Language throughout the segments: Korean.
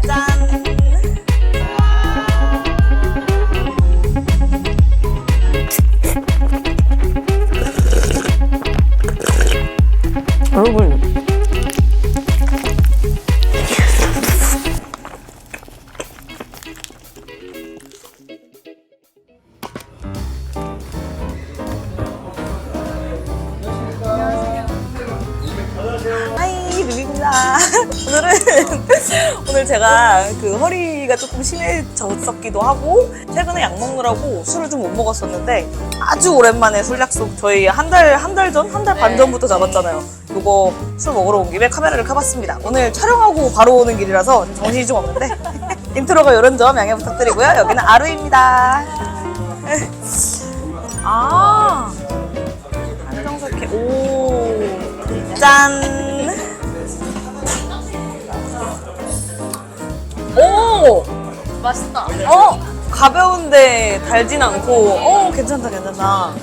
짠! 여러분, 하이, 루비입니다. 오늘 제가 그 허리가 조금 심해졌었기도 하고 최근에 약 먹느라고 술을 좀 못 먹었었는데 아주 오랜만에 술 약속 저희 한 달 반 전부터 잡았잖아요. 이거 술 먹으러 온 김에 카메라를 켜봤습니다. 오늘 촬영하고 바로 오는 길이라서 정신이 좀 없는데 인트로가 이런 점 양해 부탁드리고요. 여기는 아루입니다. 아, 한정석회. 오, 짠. 오, 맛있다. 가벼운데 달진 않고, 괜찮다, 괜찮다.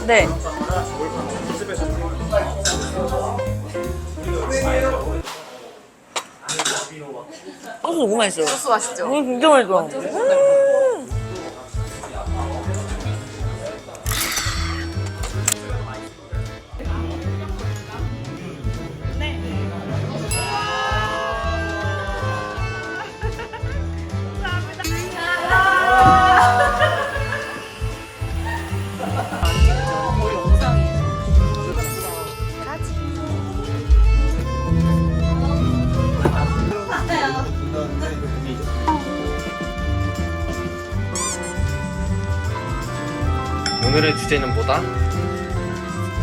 네. 소스 너무 맛있어요. 소스 맛있죠? 진짜 맛있어. 오늘의 주제는 뭐다?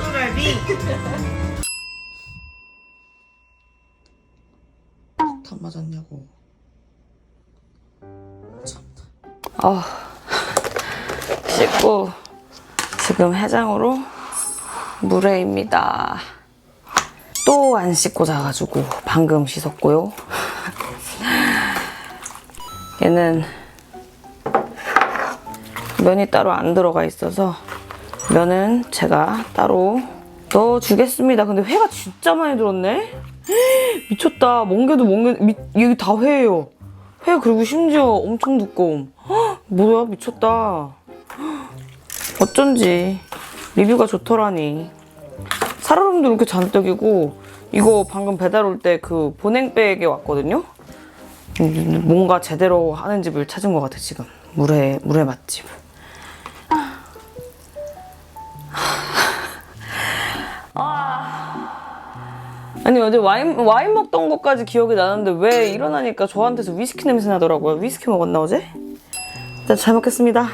꿀갈비. 다 맞았냐고. 씻고 지금 해장으로 물회입니다. 또 안 씻고 자가지고 방금 씻었고요. 얘는 면이 따로 안 들어가 있어서 면은 제가 따로 넣어주겠습니다. 근데 회가 진짜 많이 들었네? 미쳤다. 멍게도 이게 다 회예요. 회 그리고 심지어 엄청 두꺼움. 뭐야 미쳤다. 어쩐지 리뷰가 좋더라니. 살얼음도 이렇게 잔뜩이고 이거 방금 배달 올 때 그 보냉백에 왔거든요. 뭔가 제대로 하는 집을 찾은 것 같아 지금. 물회 맛집. 아니 어제 와인 먹던 것까지 기억이 나는데 왜 일어나니까 저한테서 위스키 냄새 나더라고요. 위스키 먹었나 어제? 일단 잘 먹겠습니다.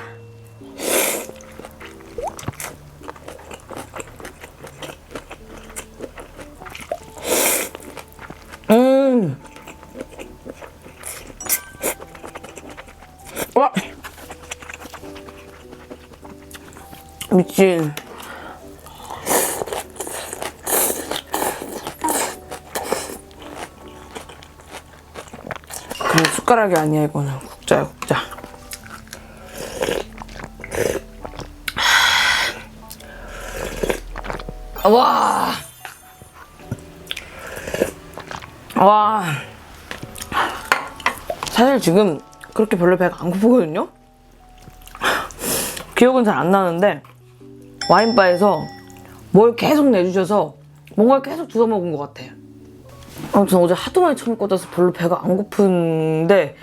와 미친. 그냥 숟가락이 아니야 이거는 국자야 국자. 와 사실 지금 그렇게 별로 배가 안 고프거든요. 기억은 잘 안 나는데 와인바에서 뭘 계속 내주셔서 뭔가 계속 주워 먹은 것 같아요. 아무튼 어제 하도 많이 처먹어서 별로 배가 안 고픈데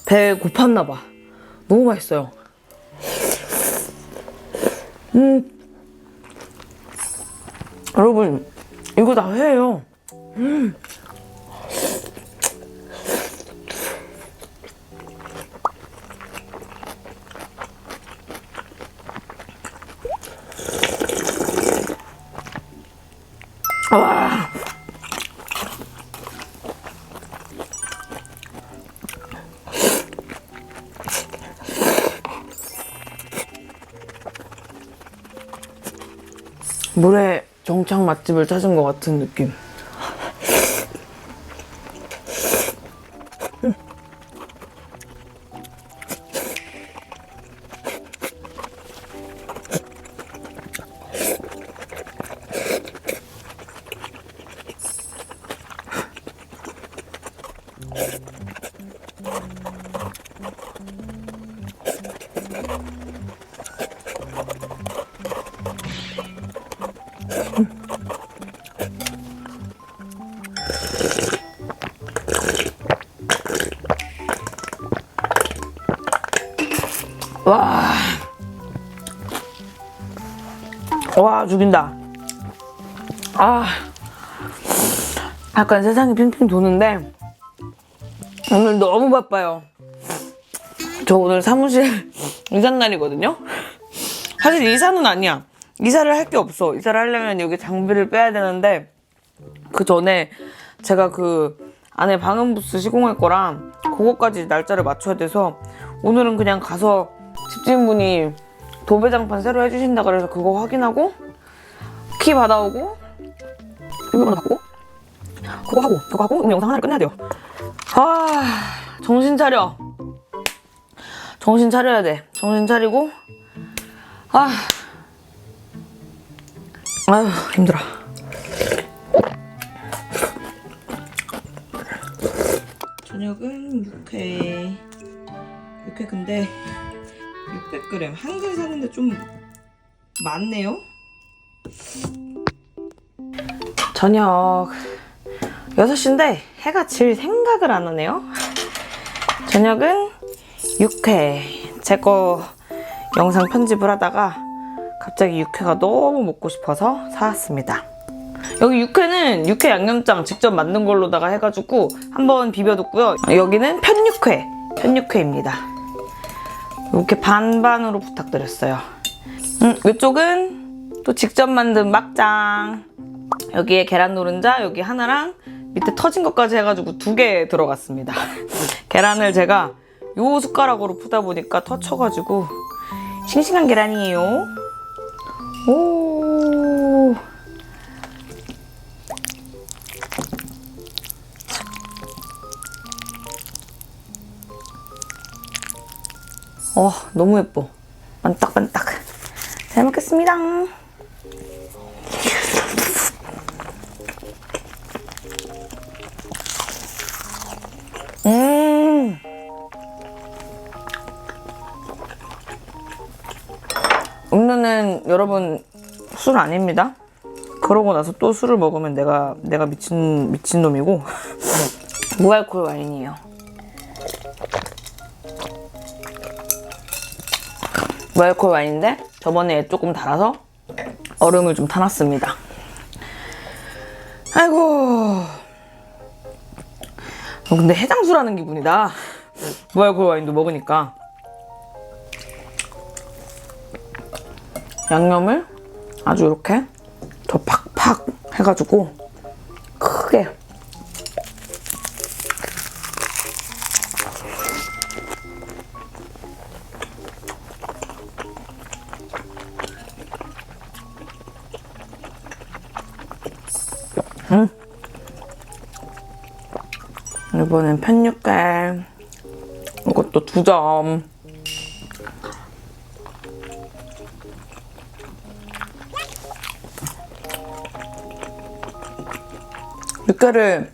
배 고팠나 봐. 너무 맛있어요. 여러분 이거 다 회예요. 와. 물에 정착 맛집을 찾은 것 같은 느낌. 와, 와 죽인다. 아, 약간 세상이 핑핑 도는데 오늘 너무 바빠요. 저 오늘 사무실 이삿날이거든요. 사실 이사는 아니야. 이사를 할 게 없어. 이사를 하려면 여기 장비를 빼야 되는데 그 전에 제가 그 안에 방음부스 시공할 거랑 그거까지 날짜를 맞춰야 돼서 오늘은 그냥 가서 집주인분이 도배장판 새로 해주신다 그래서 그거 확인하고 키 받아오고 비밀번호 받고 그거 하고 오늘 영상 하나를 끝내야 돼요. 아, 정신 차려. 정신 차려야 돼. 정신 차리고 아유 힘들어. 저녁은 육회 근데 600g 한근 사는데 좀 많네요. 저녁 6시인데 해가 질 생각을 안 하네요. 저녁은 육회. 제 거 영상 편집을 하다가 갑자기 육회가 너무 먹고 싶어서 사왔습니다. 여기 육회는 육회 양념장 직접 만든 걸로다가 해가지고 한번 비벼뒀고요. 여기는 편육회입니다. 이렇게 반반으로 부탁드렸어요. 이쪽은 또 직접 만든 막장. 여기에 계란 노른자 여기 하나랑 밑에 터진 것까지 해가지고 2개 들어갔습니다. 계란을 제가 요 숟가락으로 푸다 보니까 터쳐가지고 싱싱한 계란이에요. 오. 너무 예뻐. 반딱반딱. 잘 먹겠습니다. 음료는 여러분 술 아닙니다. 그러고 나서 또 술을 먹으면 내가 미친 놈이고 무알콜 와인이에요. 무알콜 와인인데 저번에 조금 달아서 얼음을 좀 타놨습니다. 아이고, 근데 해장술하는 기분이다. 무알콜 와인도 먹으니까. 양념을 아주 이렇게 더 팍팍 해가지고 크게. 이번엔 편육회. 이것도 2점. 육회를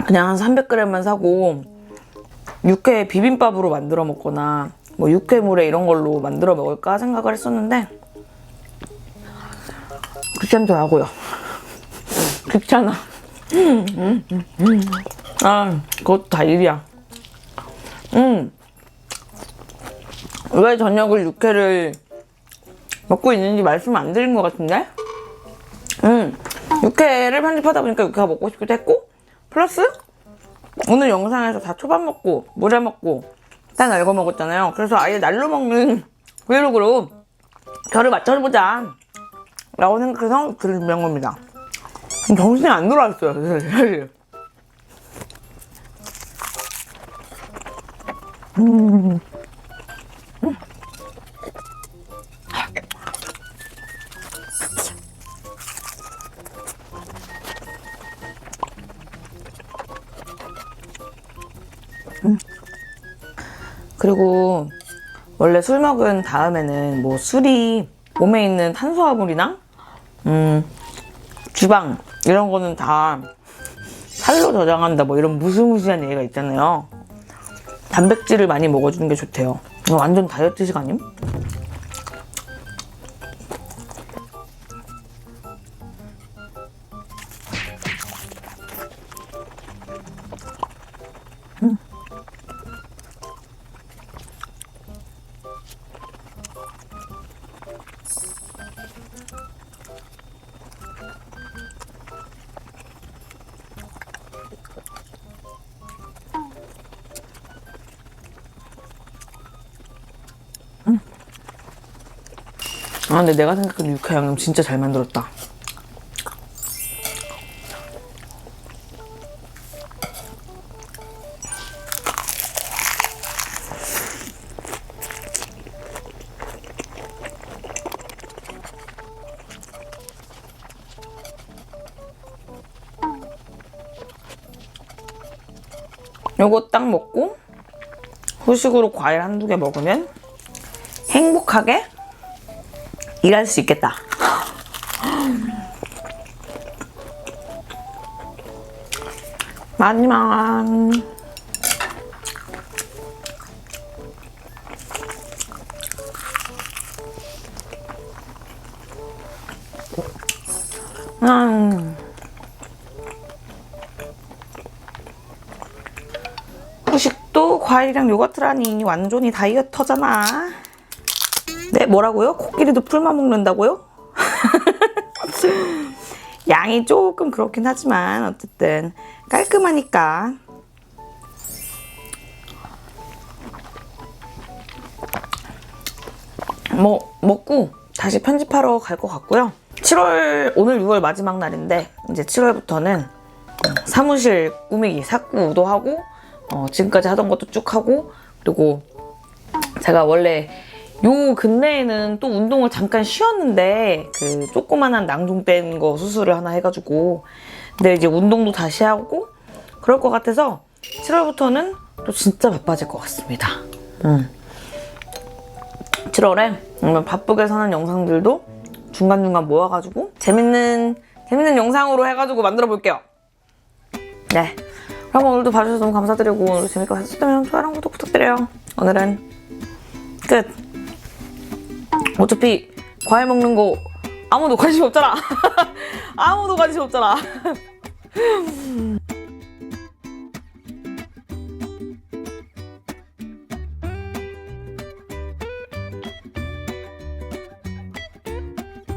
그냥 한 300g만 사고 육회 비빔밥으로 만들어 먹거나 뭐 육회물에 이런 걸로 만들어 먹을까 생각을 했었는데 귀찮더라고요. 귀찮아. 그것도 다 일이야. 왜 저녁을 육회를 먹고 있는지 말씀 안 드린 것 같은데? 육회를 편집하다 보니까 육회가 먹고 싶기도 했고, 플러스 오늘 영상에서 다 초밥 먹고 물회 먹고 다 날거 먹었잖아요. 그래서 아예 날로 먹는 브이로그로 결을 맞춰보자 라고 생각해서 글을 준비한 겁니다. 정신이 안 돌아왔어요, 사실. 그리고 원래 술 먹은 다음에는 뭐 술이 몸에 있는 탄수화물이나 주방 이런 거는 다 살로 저장한다 뭐 이런 무시무시한 얘기가 있잖아요. 단백질을 많이 먹어주는 게 좋대요. 이거 완전 다이어트식 아님? 아 근데 내가 생각해도 육회 양념 진짜 잘 만들었다. 요거 딱 먹고 후식으로 과일 한두 개 먹으면 행복하게 일할 수 있겠다. 마지막 후식도 과일이랑 요거트라니 완전히 다이어터잖아. 네, 뭐라고요? 코끼리도 풀만 먹는다고요? 양이 조금 그렇긴 하지만 어쨌든 깔끔하니까. 뭐 먹고 다시 편집하러 갈 것 같고요. 오늘 6월 마지막 날인데 이제 7월부터는 사무실 꾸미기, 사꾸도 하고 지금까지 하던 것도 쭉 하고, 그리고 제가 원래 요 근래에는 또 운동을 잠깐 쉬었는데 그 조그만한 낭종된 거 수술을 하나 해가지고, 근데 이제 운동도 다시 하고 그럴 것 같아서 7월부터는 또 진짜 바빠질 것 같습니다. 7월에 바쁘게 사는 영상들도 중간중간 모아가지고 재밌는 영상으로 해가지고 만들어 볼게요. 네, 그럼 오늘도 봐주셔서 너무 감사드리고, 오늘 재밌게 봤으면 좋아요랑 구독 부탁드려요. 오늘은 끝. 어차피 과일 먹는 거 아무도 관심 없잖아. 아무도 관심 없잖아.